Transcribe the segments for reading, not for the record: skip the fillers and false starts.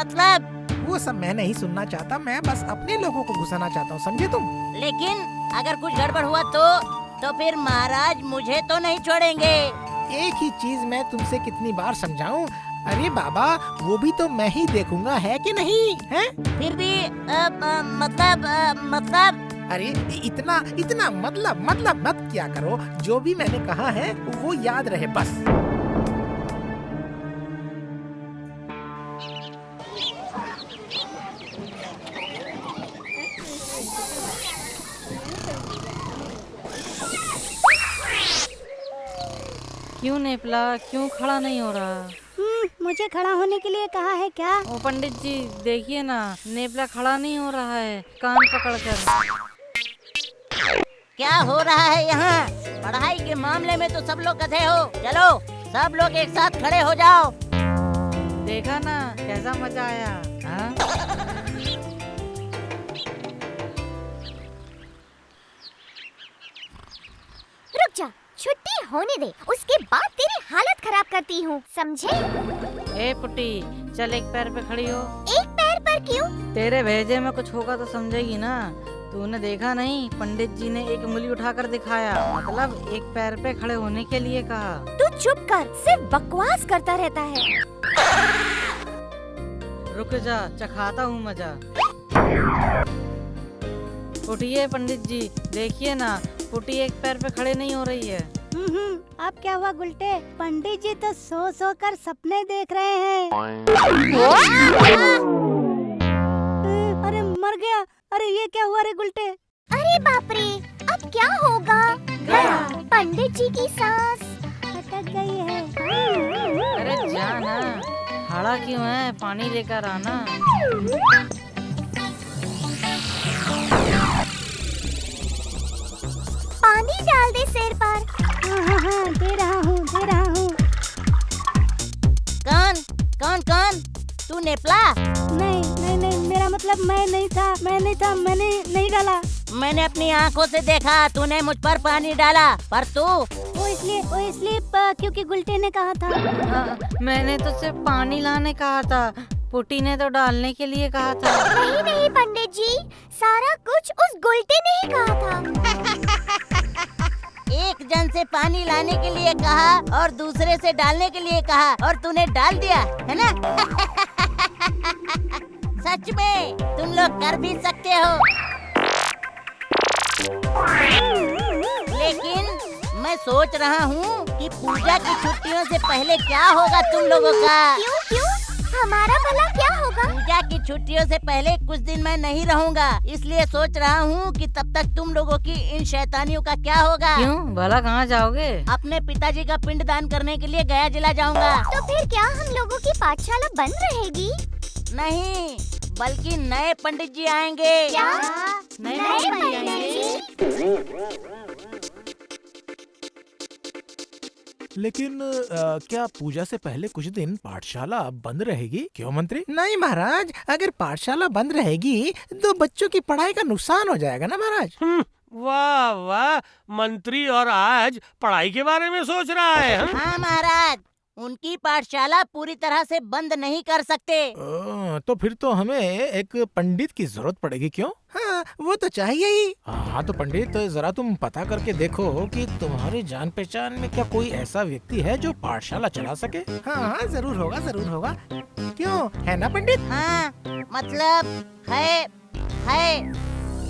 मतलब? वो सब मैं नहीं सुनना चाहता, मैं बस अपने लोगों को घुसाना चाहता हूँ, समझे तुम? लेकिन अगर कुछ गड़बड़ हुआ तो फिर महाराज मुझे तो नहीं छोड़ेंगे। एक ही चीज मैं तुमसे कितनी बार समझाऊं? अरे बाबा, वो भी तो मैं ही देखूंगा, है कि नहीं है? फिर भी मतलब अरे इतना इतना मतलब मत क्या करो, जो भी मैंने कहा है वो याद रहे बस। क्यों नेपला, क्यों खड़ा नहीं हो रहा? मुझे खड़ा होने के लिए कहा है क्या? ओ पंडित जी देखिए ना, नेपला खड़ा नहीं हो रहा है कान पकड़कर। क्या हो रहा है यहाँ? पढ़ाई के मामले में तो सब लोग गधे हो। चलो सब लोग एक साथ खड़े हो जाओ। देखा ना कैसा मजा आया, हाँ? रुक जा, छुट्टी होने दे, उसके बाद तेरी हालत खराब करती हूँ, समझे? ए पुटी, चल एक पैर पे खड़ी हो। एक पैर पर क्यों? तेरे भेजे में कुछ होगा तो समझेगी ना। तूने देखा नहीं, पंडित जी ने एक उंगली उठाकर दिखाया, मतलब एक पैर पे खड़े होने के लिए कहा। तू चुप कर, सिर्फ बकवास करता रहता है। रुक जा, चखाता हूँ मजा। उठिए पंडित जी, देखिए ना, पुटी एक पैर पे खड़े नहीं हो रही है। अब क्या हुआ गुलटे? पंडित जी तो सो कर सपने देख रहे हैं। अरे मर गया। अरे ये क्या हुआ रे गुलटे? अरे बाप रे, अब क्या होगा? गया। पंडित जी की सांस अटक गई है। अरे जाना, खड़ा क्यों है, पानी लेकर आना। पानी डाल दे सिर पर। हाँ, दे रहा हूँ। कौन? तू नेपला? नहीं, मेरा मतलब मैं नहीं था, मैंने नहीं डाला। मैंने अपनी आंखों से देखा, तूने मुझ पर पानी डाला, पर तू वो इसलिए क्योंकि गुलटे ने कहा था। मैंने तो सिर्फ पानी लाने कहा था, पुटी ने तो डालने के लिए कहा था। नहीं पंडित जी, सारा कुछ उस गुलटे ने ही कहा था। एक जन से पानी लाने के लिए कहा और दूसरे से डालने के लिए कहा, और तूने डाल दिया, है ना? सच में तुम लोग कर भी सकते हो। लेकिन मैं सोच रहा हूँ कि पूजा की छुट्टियों से पहले क्या होगा तुम लोगों का। क्यों? हमारा भला क्या होगा? पूजा की छुट्टियों से पहले कुछ दिन मैं नहीं रहूँगा, इसलिए सोच रहा हूँ कि तब तक तुम लोगों की इन शैतानियों का क्या होगा। क्यों भला, कहाँ जाओगे? अपने पिताजी का पिंडदान करने के लिए गया जिला जाऊँगा। तो फिर क्या हम लोगों की पाठशाला बंद रहेगी? नहीं, बल्कि नए पंडित जी आएंगे। क्या? नए पंडित जी? लेकिन क्या पूजा से पहले कुछ दिन पाठशाला बंद रहेगी? क्यों मंत्री? नहीं महाराज, अगर पाठशाला बंद रहेगी तो बच्चों की पढ़ाई का नुकसान हो जाएगा ना महाराज। वाह, मंत्री और आज पढ़ाई के बारे में सोच रहा है। हाँ महाराज, उनकी पाठशाला पूरी तरह से बंद नहीं कर सकते। तो फिर तो हमें एक पंडित की जरूरत पड़ेगी। क्यों? हाँ, वो तो चाहिए ही। हाँ तो पंडित, जरा तुम पता करके देखो कि तुम्हारी जान पहचान में क्या कोई ऐसा व्यक्ति है जो पाठशाला चला सके। हाँ, जरूर होगा। क्यों, है ना पंडित? हाँ, मतलब है।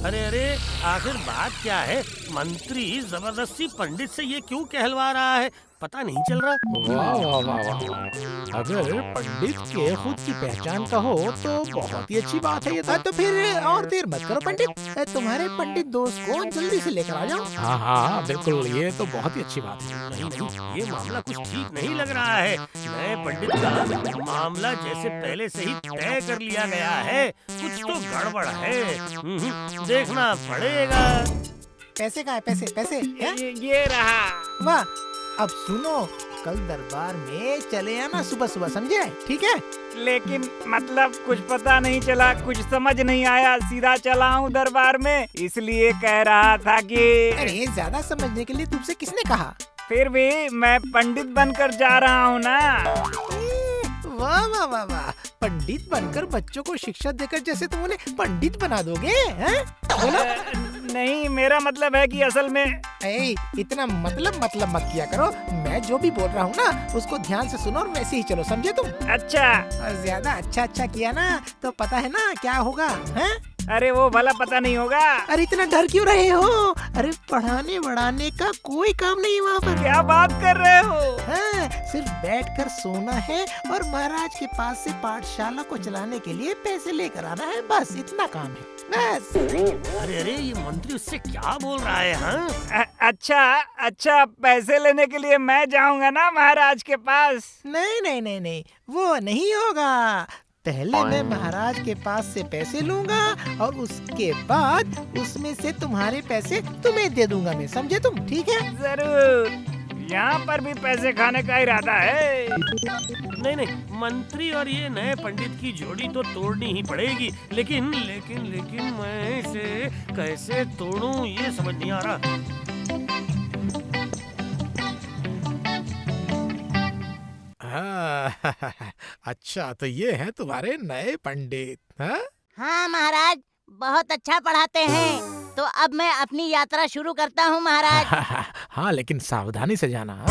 अरे आखिर बात क्या है? मंत्री जबरदस्ती पंडित से ये क्यों कहलवा रहा है, पता नहीं चल रहा। वाह। अगर पंडित के खुद की पहचान का हो तो बहुत ही अच्छी बात है ये तो फिर और देर मत करो पंडित, तुम्हारे पंडित दोस्त को जल्दी से लेकर आ जाओ। हाँ, बिल्कुल, ये तो बहुत ही अच्छी बात है। नहीं, ये मामला कुछ ठीक नहीं लग रहा है। नए पंडित का मामला जैसे पहले से ही तय कर लिया गया है, कुछ तो गड़बड़ है। देखना पड़ेगा। पैसे का है? पैसे ये रहा। वाह, अब सुनो, कल दरबार में चले आना सुबह, समझे? ठीक है? लेकिन मतलब कुछ पता नहीं चला, कुछ समझ नहीं आया, सीधा चला हूँ दरबार में, इसलिए कह रहा था कि। अरे ज्यादा समझने के लिए तुमसे किसने कहा? फिर भी मैं पंडित बनकर जा रहा हूँ ना। वाह, पंडित बनकर बच्चों को शिक्षा देकर जैसे तुम उन्हें पंडित बना दोगे, हैं? बोलो। नहीं, मेरा मतलब है कि असल में इतना मतलब मत किया करो। मैं जो भी बोल रहा हूँ ना उसको ध्यान से सुनो और वैसे ही चलो, समझे तुम? अच्छा। और ज्यादा अच्छा किया ना तो पता है ना क्या होगा, हैं? अरे वो भला पता नहीं होगा। अरे इतना डर क्यों रहे हो? अरे पढ़ाने बढ़ाने का कोई काम नहीं वहाँ पर। क्या बात कर रहे हो? हाँ, सिर्फ बैठकर सोना है और महाराज के पास से पाठशाला को चलाने के लिए पैसे लेकर आना है, बस इतना काम है, बस। अरे ये मंत्री उससे क्या बोल रहा है? हाँ अच्छा, पैसे लेने के लिए मैं जाऊंगा ना महाराज के पास? नहीं, वो नहीं होगा। पहले मैं महाराज के पास से पैसे लूंगा और उसके बाद उसमें से तुम्हारे पैसे तुम्हें दे दूंगा मैं, समझे तुम? ठीक है? जरूर। यहाँ पर भी पैसे खाने का इरादा है? नहीं, मंत्री और ये नए पंडित की जोड़ी तो तोड़नी ही पड़ेगी, लेकिन मैं इसे कैसे तोड़ूं ये समझ नहीं आ रहा। अच्छा, तो ये हैं तुम्हारे नए पंडित, हाँ? हाँ महाराज, बहुत अच्छा पढ़ाते हैं। तो अब मैं अपनी यात्रा शुरू करता हूँ महाराज। हाँ, लेकिन सावधानी से जाना। हाँ?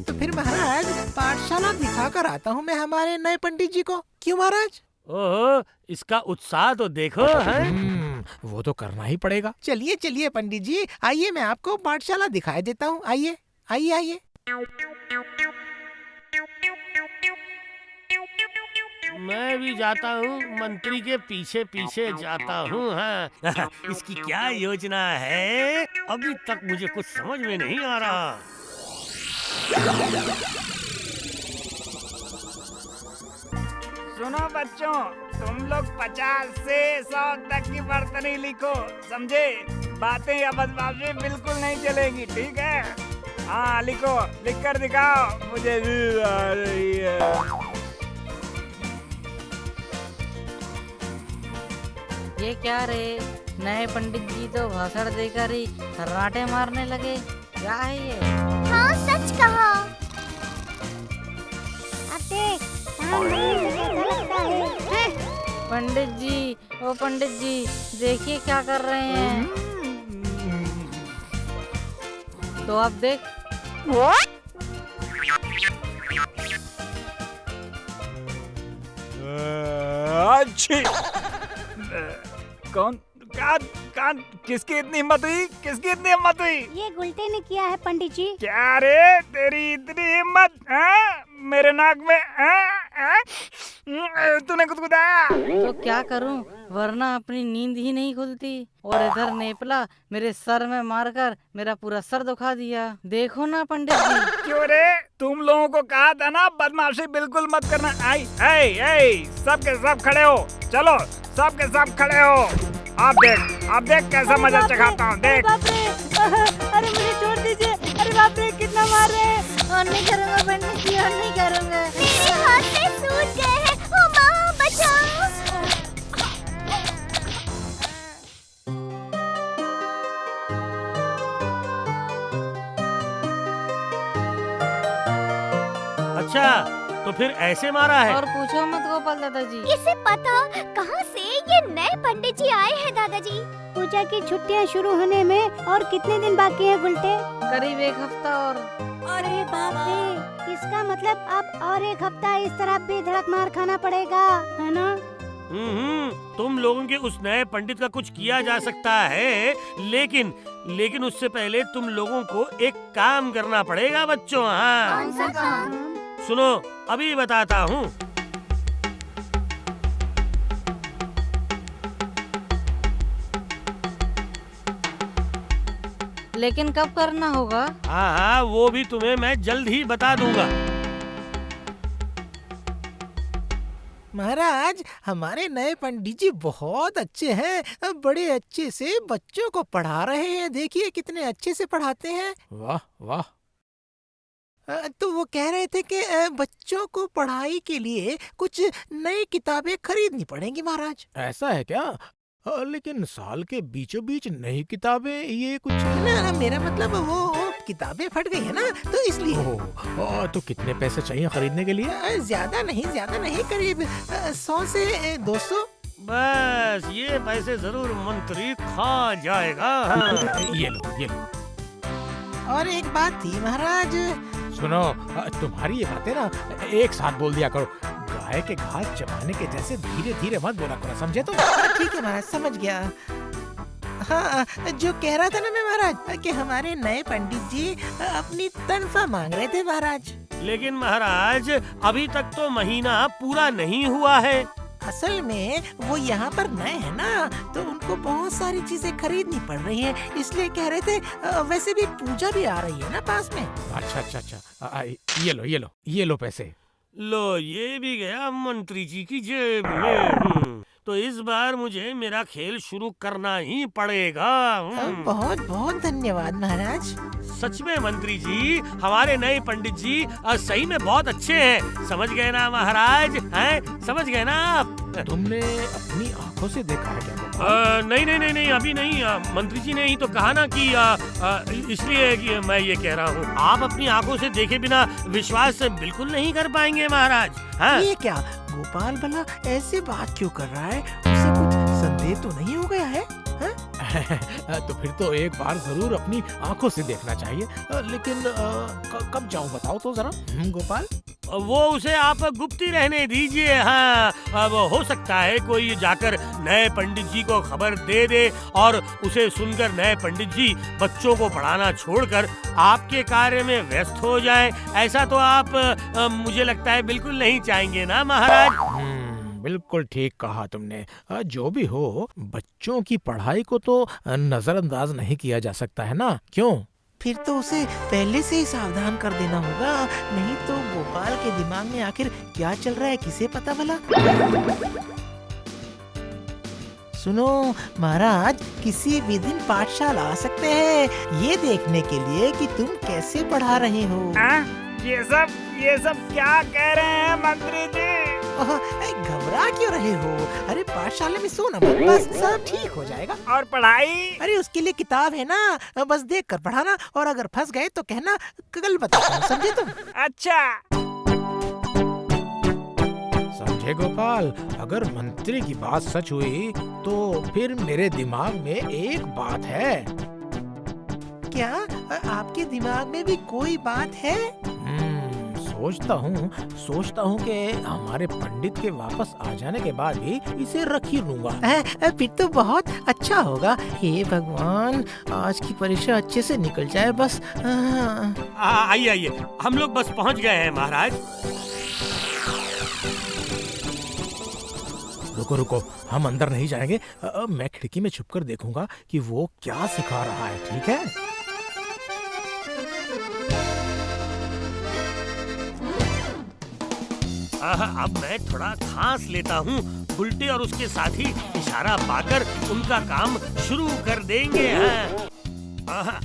तो फिर महाराज पाठशाला दिखाकर आता हूँ मैं हमारे नए पंडित जी को। क्यों महाराज? ओह, इसका उत्साह तो देखो है। वो तो करना ही पड़ेगा। चलिए पंडित जी, आइए मैं आपको पाठशाला दिखाई देता हूँ। आइए। मैं भी जाता हूँ, मंत्री के पीछे पीछे जाता हूँ। हाँ इसकी क्या योजना है अभी तक मुझे कुछ समझ में नहीं आ रहा। सुनो बच्चों, तुम लोग 50 से 100 तक की बर्तनी लिखो, समझे? बातें या बदमाशी बिल्कुल नहीं चलेगी, ठीक है? हाँ लिखो, लिख कर दिखाओ, मुझे नींद आ रही है। ये क्या रे, नए पंडित जी तो भाषण देकर ही खर्राटे मारने लगे। क्या है ये? हाँ सच कहा। अब देख, कैसा लगता है? पंडित जी, ओ पंडित जी, देखिए क्या कर रहे हैं। तो आप देख। अच्छी। कौन किसकी इतनी हिम्मत हुई? ये गुलटे ने किया है पंडित जी। क्या रे, तेरी इतनी हिम्मत? मेरे नाक में तूने गुदगुदाया? तो क्या करूं, वरना अपनी नींद ही नहीं खुलती। और इधर नेपला मेरे सर में मारकर मेरा पूरा सर दुखा दिया। देखो ना पंडित जी। क्यों रे, तुम लोगों को कहा था ना बदमाशी बिल्कुल मत करना। आई सब के सब खड़े हो, चलो सब के सब खड़े हो। आप देख कैसा मजा चखाता हूँ, देख। अरे मुझे छोड़ दीजिए। अरे बाप रे, कितना मार रहे हैं। और नहीं करूँगा पंडित जी, और नहीं करूँगा। मेरे हाथ से सूज गए हैं। ओ माँ, बचाओ। अच्छा, तो फिर ऐसे मारा है? और पूछो मत गोपाल दादाजी। किसे पता कहाँ से ये नए पंडित जी आए हैं दादाजी। पूजा की छुट्टियाँ शुरू होने में और कितने दिन बाकी है गुलटे? करीब 1 हफ्ता और। अरे बाप रे, इसका मतलब अब और 1 हफ्ता इस तरह बेधड़क मार खाना पड़ेगा, है ना? तुम लोगों के उस नए पंडित का कुछ किया जा सकता है, लेकिन उससे पहले तुम लोगों को एक काम करना पड़ेगा बच्चों। हाँ कौन सा काम? सुनो, अभी बताता हूँ। लेकिन कब करना होगा? हाँ, वो भी तुम्हें मैं जल्द ही बता दूंगा। महाराज, हमारे नए पंडित जी बहुत अच्छे हैं, बड़े अच्छे से बच्चों को पढ़ा रहे हैं। देखिए कितने अच्छे से पढ़ाते हैं। वाह वाह। तो वो कह रहे थे कि बच्चों को पढ़ाई के लिए कुछ नई किताबें खरीदनी पड़ेंगी महाराज। ऐसा है क्या? लेकिन साल के बीचों बीच नई किताबें, ये कुछ ना, मेरा मतलब वो किताबें फट गई है ना, तो इसलिए। तो कितने पैसे चाहिए खरीदने के लिए? ज्यादा नहीं, करीब 100 से 200। बस ये पैसे जरूर मंत्री खा जाएगा। हाँ। ये लो। और एक बात थी महाराज। सुनो, तुम्हारी ये बातें ना एक साथ बोल दिया करो। गाय के घास चबाने के जैसे धीरे धीरे मत बोला करो, समझे तुम? ठीक है महाराज, समझ गया। हाँ, जो कह रहा था ना मैं महाराज कि हमारे नए पंडित जी अपनी तनख्वाह मांग रहे थे महाराज। लेकिन महाराज अभी तक तो महीना पूरा नहीं हुआ है। असल में वो यहाँ पर नए हैं ना, तो उनको बहुत सारी चीजें खरीदनी पड़ रही हैं, इसलिए कह रहे थे। वैसे भी पूजा भी आ रही है ना पास में। अच्छा। ये लो पैसे। लो, ये भी गया मंत्री जी की जेब में। तो इस बार मुझे मेरा खेल शुरू करना ही पड़ेगा। बहुत बहुत धन्यवाद महाराज। सच में मंत्री जी, हमारे नए पंडित जी सही में बहुत अच्छे हैं। समझ गए ना महाराज? हैं? समझ गए ना आप? तुमने अपनी आंखों से देखा है क्या? नहीं, अभी नहीं। मंत्री जी ने ही तो कहा ना कि इसलिए कि मैं ये कह रहा हूँ, आप अपनी आंखों से देखे बिना विश्वास बिल्कुल नहीं कर पाएंगे महाराज। हाँ? ये क्या गोपाल भला ऐसे बात क्यों कर रहा है? उसे कुछ संदेह तो नहीं हो गया है? तो फिर तो एक बार जरूर अपनी आंखों से देखना चाहिए। लेकिन कब जाऊं बताओ तो जरा। गोपाल, वो उसे आप गुप्त ही रहने दीजिए। हाँ, अब हो सकता है कोई जाकर नए पंडित जी को खबर दे दे और उसे सुनकर नए पंडित जी बच्चों को पढ़ाना छोड़कर आपके कार्य में व्यस्त हो जाए। ऐसा तो आप मुझे लगता है बिल्कुल नहीं चाहेंगे ना महाराज? बिल्कुल ठीक कहा तुमने। जो भी हो, बच्चों की पढ़ाई को तो नजरअंदाज नहीं किया जा सकता है ना, क्यों? फिर तो उसे पहले से ही सावधान कर देना होगा, नहीं तो गोपाल के दिमाग में आखिर क्या चल रहा है किसे पता भला। सुनो महाराज, किसी भी दिन पाठशाला आ सकते हैं ये देखने के लिए कि तुम कैसे पढ़ा रहे हो। ये सब क्या कह रहे हैं मंत्री जी? घबरा क्यों रहे हो? अरे पाठशाला में सोना मत, बस सब ठीक हो जाएगा। और पढ़ाई? अरे उसके लिए किताब है ना, बस देख कर पढ़ाना, और अगर फंस गए तो कहना कल बताता हूँ, समझे तुम? अच्छा। समझे गोपाल, अगर मंत्री की बात सच हुई तो फिर मेरे दिमाग में एक बात है। क्या आपके दिमाग में भी कोई बात है? सोचता हूँ कि हमारे पंडित के वापस आ जाने के बाद भी इसे रख ही लूंगा। फिर तो बहुत अच्छा होगा। हे भगवान, आज की परीक्षा अच्छे से निकल जाए बस। आइए, हम लोग बस पहुँच गए हैं महाराज। रुको, हम अंदर नहीं जाएंगे। मैं खिड़की में छुपकर देखूंगा कि वो क्या सिखा रहा है, ठीक है? अब मैं थोड़ा खांस लेता हूँ। बुल्टे और उसके साथी इशारा पाकर उनका काम शुरू कर देंगे।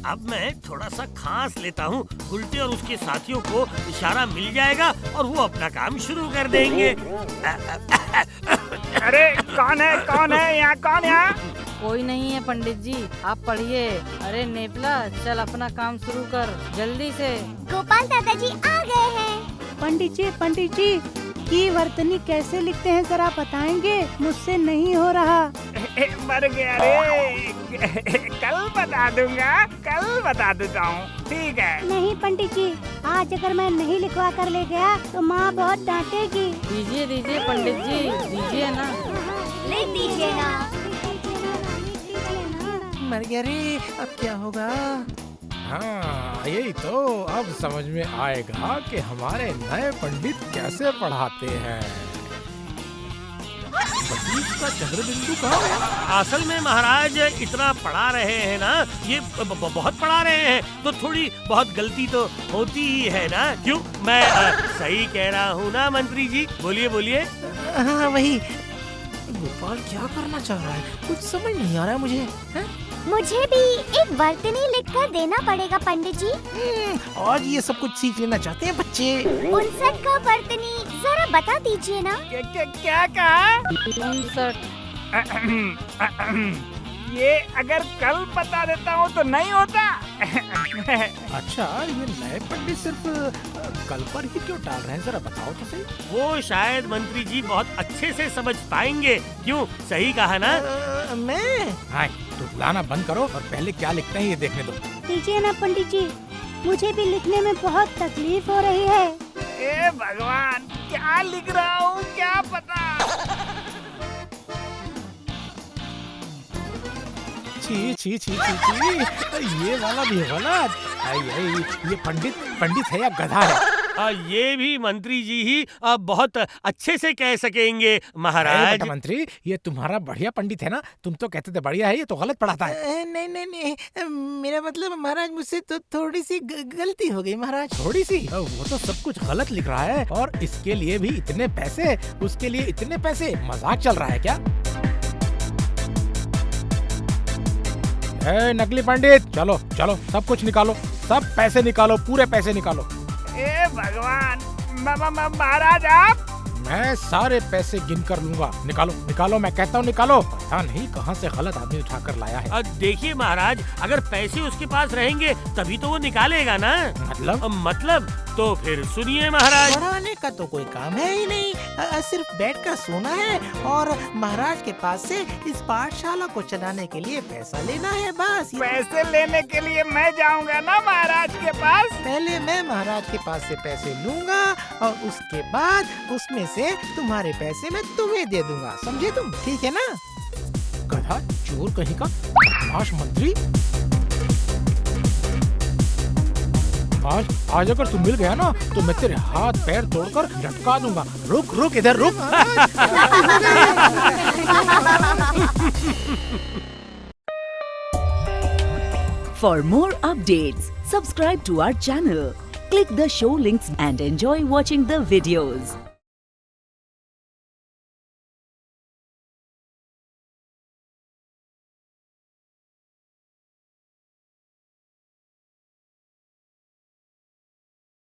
अब मैं थोड़ा सा खांस लेता हूँ। बुल्टे और उसके साथियों को इशारा मिल जाएगा और वो अपना काम शुरू कर देंगे। अरे कौन है यहाँ? कौन है? कोई नहीं है पंडित जी, आप पढ़िए। अरे नेपला, चल अपना काम शुरू कर जल्दी से। गोपाल दादाजी आ गए हैं। पंडित जी की वर्तनी कैसे लिखते हैं जरा बताएंगे? मुझसे नहीं हो रहा। मर गया रे। कल बता देता हूँ, ठीक है? नहीं पंडित जी, आज अगर मैं नहीं लिखवा कर ले गया तो माँ बहुत डांटेगी। दीजिए पंडित जी, दीजिए ना। लिख दीजिए ना। मर गया रे, अब क्या होगा? हाँ, यही तो अब समझ में आएगा कि हमारे नए पंडित कैसे पढ़ाते हैं। सतीश का चंद्रबिंदु कहाँ है? असल में महाराज इतना पढ़ा रहे हैं ना, ये बहुत पढ़ा रहे हैं, तो थोड़ी बहुत गलती तो होती ही है ना। क्यों, मैं सही कह रहा हूँ ना मंत्री जी? बोलिए। हाँ वही। गोपाल क्या करना चाह रहा है, कुछ समझ नहीं आ रहा है मुझे। मुझे भी एक वर्तनी लिखकर देना पड़ेगा पंडित जी। आज ये सब कुछ सीख लेना चाहते हैं बच्चे। 59 का वर्तनी जरा बता दीजिए ना। क्या कहा? 59। ये अगर कल बता देता हूँ तो नहीं होता? अच्छा, ये नए पंडित सिर्फ कल पर ही क्यों डाल रहे हैं, जरा बताओ तो सही। वो शायद मंत्री जी बहुत अच्छे से समझ पाएंगे। क्यों, सही कहा ना? मैं हाय, तुतलाना बंद करो और पहले क्या लिखते हैं ये देखने दो। लीजिए ना पंडित जी, मुझे भी लिखने में बहुत तकलीफ हो रही है। ए भगवान, क्या लिख रहा हूँ क्या पता। छी छी छी छी छी, ये वाला भी है गलत। ये पंडित है या गधा है? ये भी मंत्री जी ही बहुत अच्छे से कह सकेंगे महाराज। बेटा मंत्री, ये तुम्हारा बढ़िया पंडित है ना, तुम तो कहते थे बढ़िया है, ये तो गलत पढ़ाता है। नहीं, मेरा मतलब महाराज, मुझसे तो थोड़ी सी गलती हो गई महाराज। थोड़ी सी? वो तो सब कुछ गलत लिख रहा है, और इसके लिए भी इतने पैसे, उसके लिए इतने पैसे, मजाक चल रहा है क्या? नकली पंडित, चलो सब कुछ निकालो, सब पैसे निकालो, पूरे पैसे निकालो। ए भगवान, महाराज आप? मैं सारे पैसे गिन कर लूंगा। निकालो, मैं कहता हूँ निकालो। पता नहीं कहाँ से गलत आदमी उठा कर लाया है। देखिए महाराज, अगर पैसे उसके पास रहेंगे तभी तो वो निकालेगा ना। मतलब तो फिर सुनिए महाराज। पढ़ाने का तो कोई काम है ही नहीं, सिर्फ बैठ कर सोना है और महाराज के पास से इस पाठशाला को चलाने के लिए पैसा लेना है, बस। पैसे लेने के लिए मैं जाऊंगा ना महाराज के पास? पहले मैं महाराज के पास से पैसे लूंगा और उसके बाद उसमें से तुम्हारे पैसे मैं तुम्हें दे दूंगा, समझे तुम? ठीक है ना? गधा, चोर कहीं का, बदमाश मंत्री। आज अगर तू मिल गया ना तो मैं तेरे हाथ पैर तोड़कर लटका दूंगा। रुक इधर रुक। For more updates, subscribe to our channel, click the show links and enjoy watching the videos.